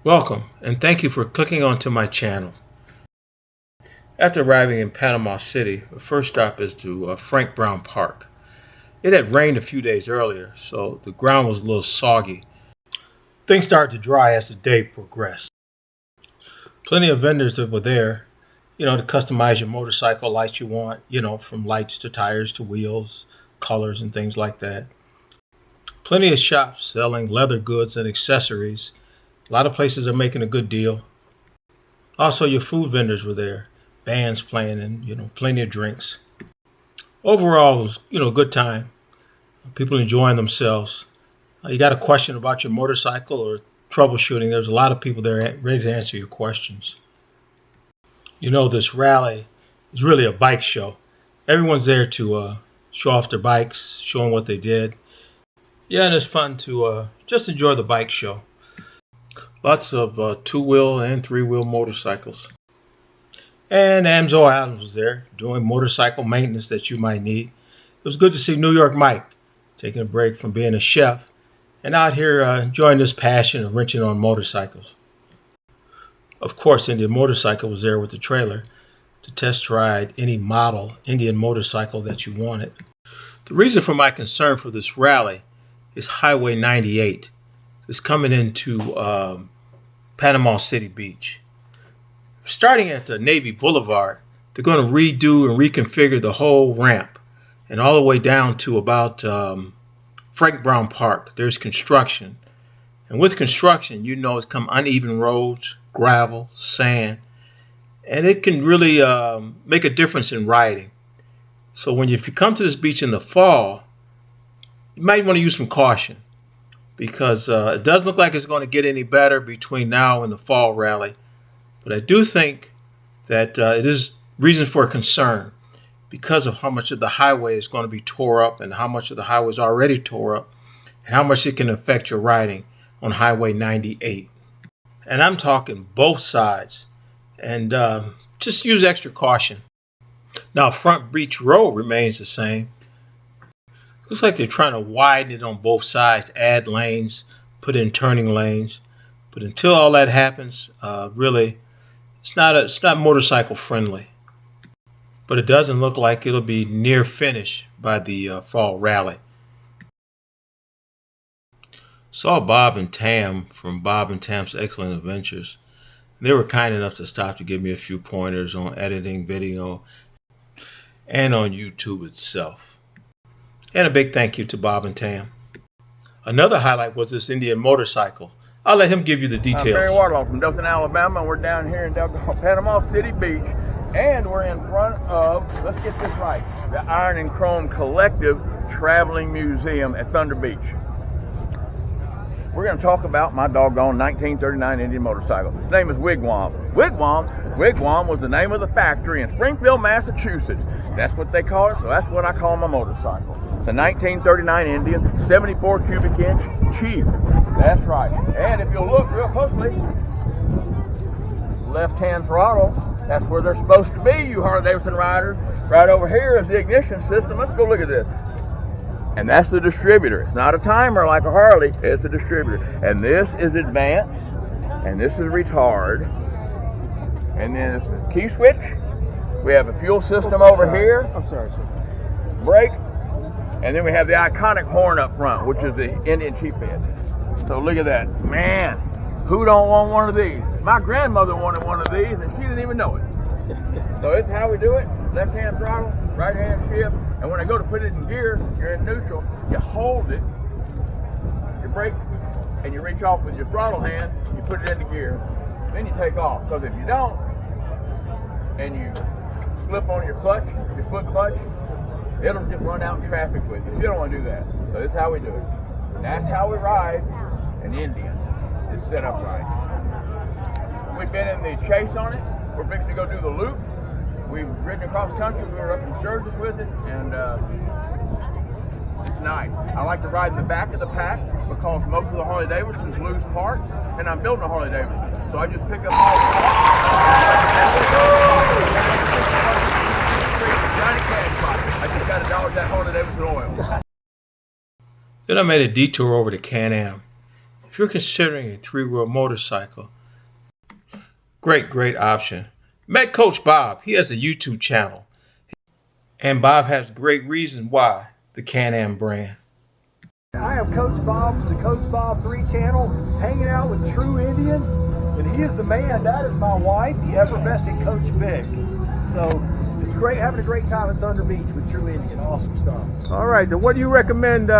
Welcome, and thank you for clicking onto my channel. After arriving in Panama City, the first stop is to Frank Brown Park. It had rained a few days earlier, so the ground was a little soggy. Things started to dry as the day progressed. Plenty of vendors that were there, to customize your motorcycle lights you want, from lights to tires to wheels, colors and things like that. Plenty of shops selling leather goods and accessories. A lot of places are making a good deal. Also, your food vendors were there, bands playing and, plenty of drinks. Overall, it was, a good time. People enjoying themselves. You got a question about your motorcycle or troubleshooting, there's a lot of people there ready to answer your questions. This rally is really a bike show. Everyone's there to show off their bikes, showing what they did. Yeah, and it's fun to just enjoy the bike show. Lots of two-wheel and three-wheel motorcycles. And Amzo Adams was there doing motorcycle maintenance that you might need. It was good to see New York Mike taking a break from being a chef and out here enjoying this passion of wrenching on motorcycles. Of course, Indian Motorcycle was there with the trailer to test ride any model Indian motorcycle that you wanted. The reason for my concern for this rally is Highway 98. It's coming into Panama City Beach. Starting at Navy Boulevard, they're going to redo and reconfigure the whole ramp and all the way down to about Frank Brown Park. There's construction. And with construction, it's come uneven roads, gravel, sand, and it can really make a difference in riding. So if you come to this beach in the fall, you might want to use some caution because it doesn't look like it's going to get any better between now and the fall rally. But I do think that it is reason for concern because of how much of the highway is going to be tore up and how much of the highway is already tore up and how much it can affect your riding on Highway 98. And I'm talking both sides. And just use extra caution. Now, Front Beach Road remains the same. Looks like they're trying to widen it on both sides, add lanes, put in turning lanes. But until all that happens, really, it's not motorcycle friendly. But it doesn't look like it'll be near finish by the fall rally. Saw Bob and Tam from Bob and Tam's Excellent Adventures. They were kind enough to stop to give me a few pointers on editing video and on YouTube itself. And a big thank you to Bob and Tam. Another highlight was this Indian motorcycle. I'll let him give you the details. I'm Barry Wardlaw from Dothan, Alabama. We're down here in Panama City Beach, and we're in front of, let's get this right, the Iron and Chrome Collective Traveling Museum at Thunder Beach. We're going to talk about my doggone 1939 Indian motorcycle. His name is Wigwam. Wigwam was the name of the factory in Springfield, Massachusetts. That's what they call it, so that's what I call my motorcycle. The 1939 Indian, 74 cubic inch, cheap. That's right. And if you'll look real closely, left-hand throttle, that's where they're supposed to be, you Harley-Davidson riders. Right over here is the ignition system. Let's go look at this. And that's the distributor. It's not a timer like a Harley, it's a distributor. And this is advanced, and this is retard. And then it's the key switch. We have a fuel system over here. I'm sorry, sir. Brake. And then we have the iconic horn up front, which is the Indian chief head. So look at that. Man, who don't want one of these? My grandmother wanted one of these, and she didn't even know it. So it's how we do it. Left-hand throttle, right-hand shift. And when I go to put it in gear, you're in neutral. You hold it, you brake, and you reach off with your throttle hand, you put it into gear. Then you take off. Because if you don't, and you slip on your clutch, your foot clutch, it'll just run out in traffic with you. You don't want to do that. So this is how we do it. That's how we ride an Indian. It's set up right. We've been in the chase on it. We're fixing to go do the loop. We've ridden across country. We were up in Sturgis with it, and it's nice. I like to ride in the back of the pack because most of the Harley Davidsons lose parts, and I'm building a Harley Davidson, so I just pick up all the Johnny Cash box. I just got $1 that Harley Davidson oil. Then I made a detour over to CanAm. If you're considering a three-wheel motorcycle, Great option. Met Coach Bob. He has a YouTube channel. And Bob has great reason why the CanAm brand. I am Coach Bob from the Coach Bob 3 channel, hanging out with True Indian, and he is the man. That is my wife, the effervescent Coach Vic. So it's great having a great time at Thunder Beach with True Indian. Awesome stuff. All right, then what do you recommend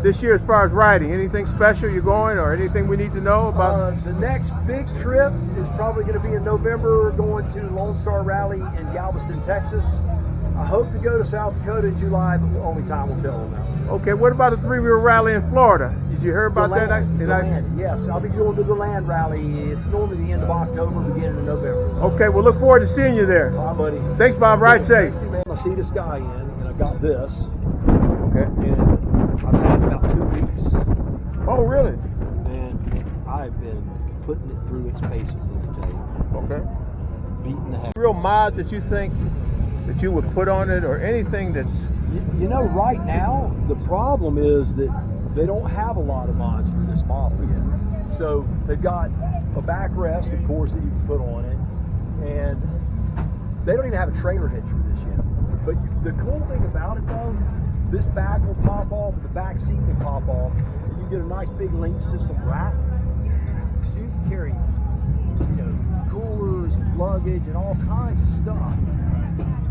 this year as far as riding? Anything special you're going, or anything we need to know about? The next big trip is probably going to be in November, going to Lone Star Rally in Galveston, Texas. I hope to go to South Dakota in July, but only time will tell on that. Okay, what about the 3-wheel rally in Florida? Did you hear about that? Yes, I'll be going to the land rally. It's normally the end of October, beginning of November. Okay, we'll look forward to seeing you there. Bye, buddy. Thanks, Bob. Ride safe. I see the sky in, and I got this. Okay. And I've had it about 2 weeks. Oh, really? And I've been putting it through its paces, let me tell you. Okay. Beating the heck. Real mods that you think that you would put on it, or anything that's... You know, right now, the problem is that they don't have a lot of mods for this model yet. So they've got a backrest, of course, that you can put on it, and they don't even have a trailer hitch for this yet. But the cool thing about it, though, this back will pop off, the back seat will pop off, and you get a nice big link system rack. So you can carry, coolers, luggage, and all kinds of stuff.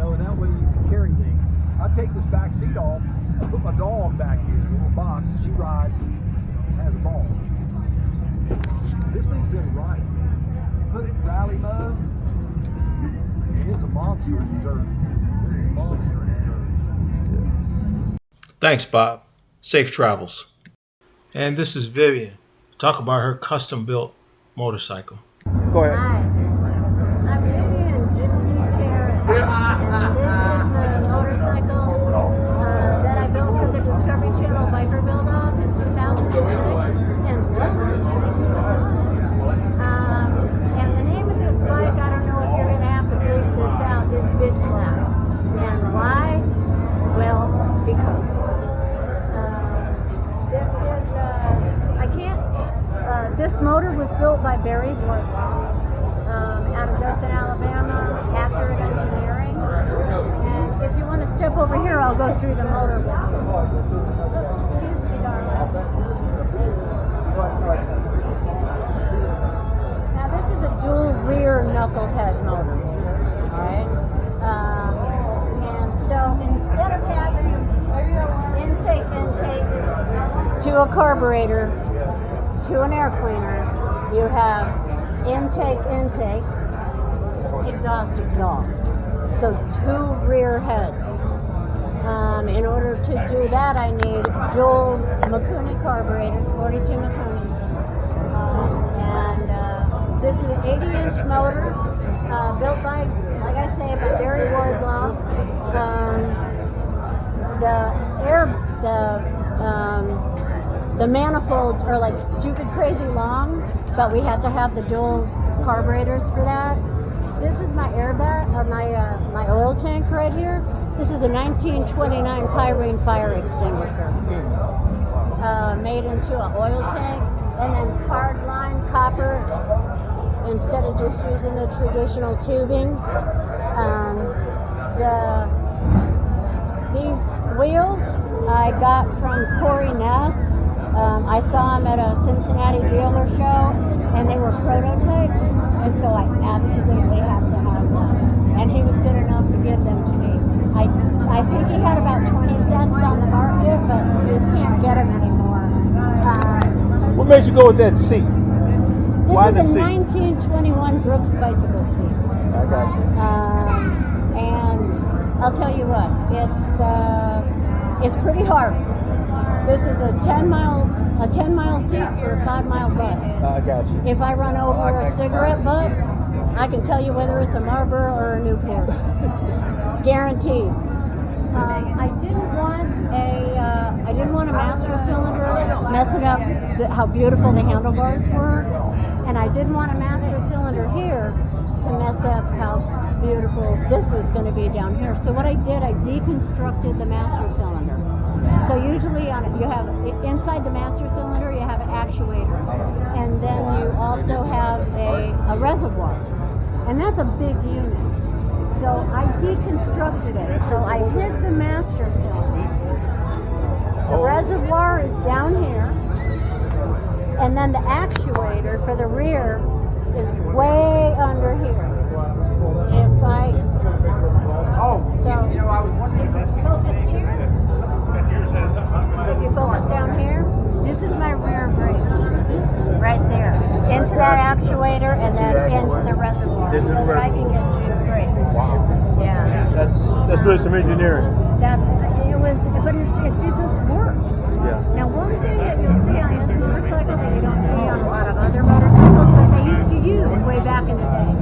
And that way you can carry things. I take this back seat off, I put my dog back here in a little box, and she rides and has a ball. This thing's been right. Put it in rally mode, and it's a monster in dirt. It's a monster in dirt. Thanks, Bob. Safe travels. And this is Vivian. Talk about her custom-built motorcycle. Go ahead. Hi, I'm Vivian Gypsy Chair, and this is the motorcycle that I built for the Discovery Channel Biker Build-Off in 2006. And the name of this bike, I don't know if you're going to have to figure this out, is Bitch Slap. And why? Well, because this is, this motor was built by Barry Wardlaw out of Dothan, Alabama, Accurate Engineering. And if you want to step over here, I'll go through the motor with you. Excuse me, darling. Now this is a dual rear knucklehead motor, alright? And so instead of having intake to a carburetor, to an air cleaner, you have intake, exhaust. So 2 rear heads. In order to do that, I need dual Mikuni carburetors, 42 Mikunis. This is an 80-inch motor built by, like I say, by Barry Wardlaw. The manifolds are like stupid crazy long, but we had to have the dual carburetors for that. This is my airbag, my oil tank right here. This is a 1929 Pyrene fire extinguisher, made into an oil tank, and then hard line copper instead of just using the traditional tubings. These wheels I got from Corey Ness. I saw him at a Cincinnati dealer show, and they were prototypes, and so I absolutely have to have them. And he was good enough to give them to me. I think he had about 20 sets on the market, but you can't get them anymore. What made you go with that seat? Why This the is a seat? 1921 Brooks bicycle seat. I got you. And I'll tell you what, it's pretty hard. This is a 10-mile seat for a 5-mile butt. I got you. If I run over a cigarette butt, I can tell you whether it's a Marlboro or a Newport. Guaranteed. I didn't want a master cylinder messing up how beautiful the handlebars were, and I didn't want a master cylinder here to mess up how beautiful this was going to be down here. So what I did, I deconstructed the master cylinder. So usually you have inside the master cylinder, you have an actuator, and then you also have a reservoir, and that's a big unit. So I deconstructed it. So I hid the master cylinder. The reservoir is down here, and then the actuator for the rear is way under here. If I focus here, if you focus down here, this is my rear brake, right there, into that actuator and then into the reservoir, so that I can get juice brake. Wow. Yeah. That's really some engineering. It just works. Yeah. Now, one thing that you'll see on this motorcycle that you don't see on a lot of other motorcycles that they used to use way back in the day.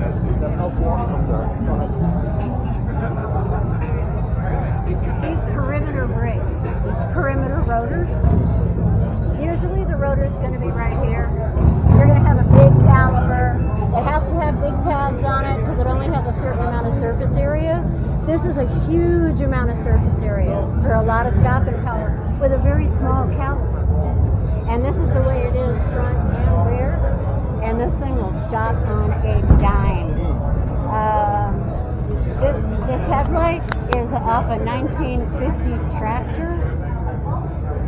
These perimeter brakes, perimeter rotors. Usually the rotor is going to be right here. You're going to have a big caliper. It has to have big pads on it because it only has a certain amount of surface area. This is a huge amount of surface area for a lot of stopping power with a very small caliper. And this is the way it is front and rear. And this thing will stop on a dime. This headlight is off a 1950 tractor.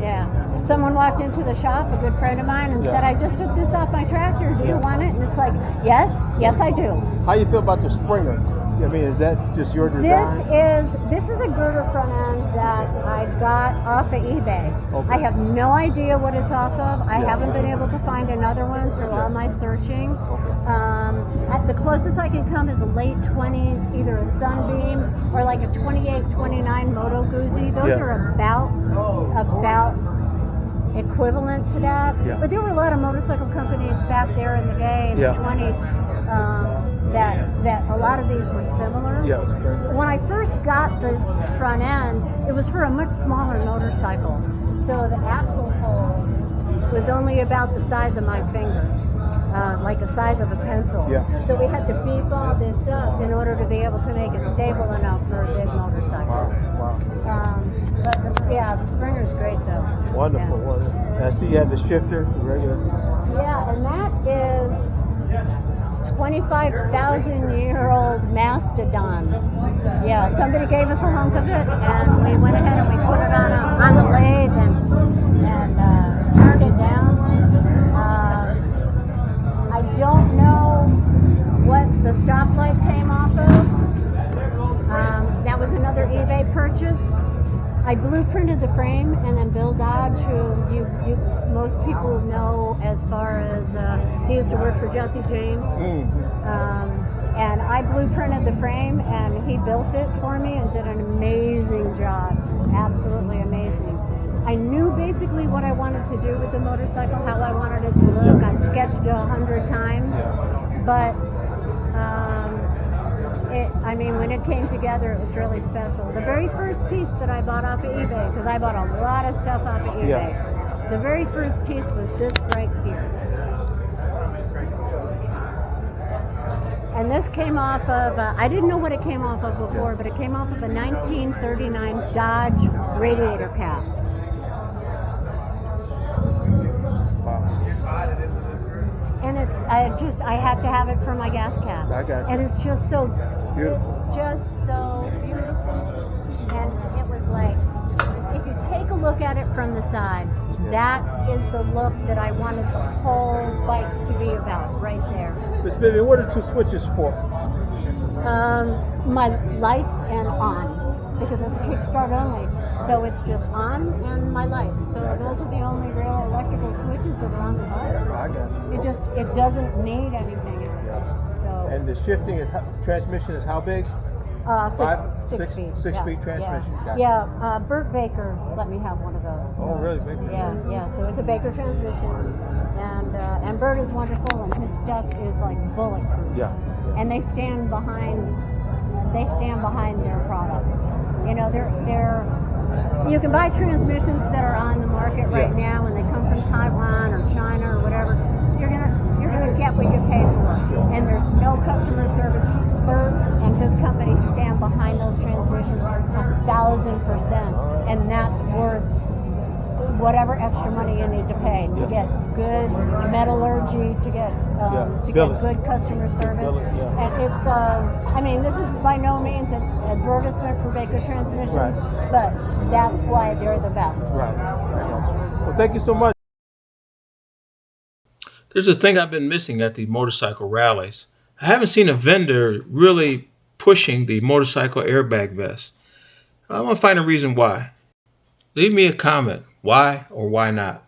Yeah. Someone walked into the shop, a good friend of mine, and said, I just took this off my tractor. Do you want it? And it's like, yes, I do. How you feel about the Springer? I mean, is that just your design? This is a girder front end that I got off of eBay. Okay. I have no idea what it's off of. I haven't been able to find another one through all my searching. At the closest I can come is a late 20s, either a Sunbeam or like a 28, 29 Moto Guzzi. Those are about equivalent to that. Yeah. But there were a lot of motorcycle companies back there in the day, in the 20s, that a lot of these were similar. Yeah. When I first got this front end, it was for a much smaller motorcycle. So the axle hole was only about the size of my finger, like the size of a pencil. Yeah. So we had to beef all this up in order to be able to make it stable enough for a big motorcycle. Wow. But the Springer's great though. Wonderful. Yeah. Wonderful. I see you had the shifter, the regular. Yeah, and that is 25,000-year-old mastodon. Yeah, somebody gave us a hunk of it, and we went ahead and we put it on the lathe and turned it down. I don't know what the stoplight came off of. That was another eBay purchase. I blueprinted the frame, and then Bill Dodge, who most people know as far as he used to work for Jesse James, and I blueprinted the frame, and he built it for me and did an amazing job, absolutely amazing. I knew basically what I wanted to do with the motorcycle, how I wanted it to look. I sketched it 100 times, but when it came together, it was really special. The very first piece that I bought off of eBay, because I bought a lot of stuff off of eBay, the very first piece was this right here. And this came off of, I didn't know what it came off of before, but it came off of a 1939 Dodge radiator cap. And I have to have it for my gas cap. I got you. And it's just so beautiful. It's just so beautiful. And it was like, if you take a look at it from the side, that is the look that I wanted the whole bike to be about, right there. Miss Vivian, what are two switches for? My lights and on, because it's a kickstart only. So it's just on and my lights. So those are the only real electrical switches that are on the bike. I got you. It doesn't need anything else. So And the shifting transmission is how big? Six feet. Six speed transmission. Yeah. Burt Baker let me have one of those. Oh, really? Baker? Yeah. So it's a Baker transmission, and Burt is wonderful, and his stuff is like bulletproof. Yeah. And they stand behind their products. You know, you can buy transmissions that are on the market right now, and they come from Taiwan or China or whatever. You're gonna get what you pay for, and there's no customer service. Burt and his company stand behind those transmissions 1,000%, and that's worth whatever extra money you need to pay to get good metallurgy, to get good customer service. And it's I mean, this is by no means an advertisement for Baker Transmissions, but that's why they're the best. Right. Well, thank you so much. There's a thing I've been missing at the motorcycle rallies. I haven't seen a vendor really pushing the motorcycle airbag vest. I want to find a reason why. Leave me a comment. Why or why not?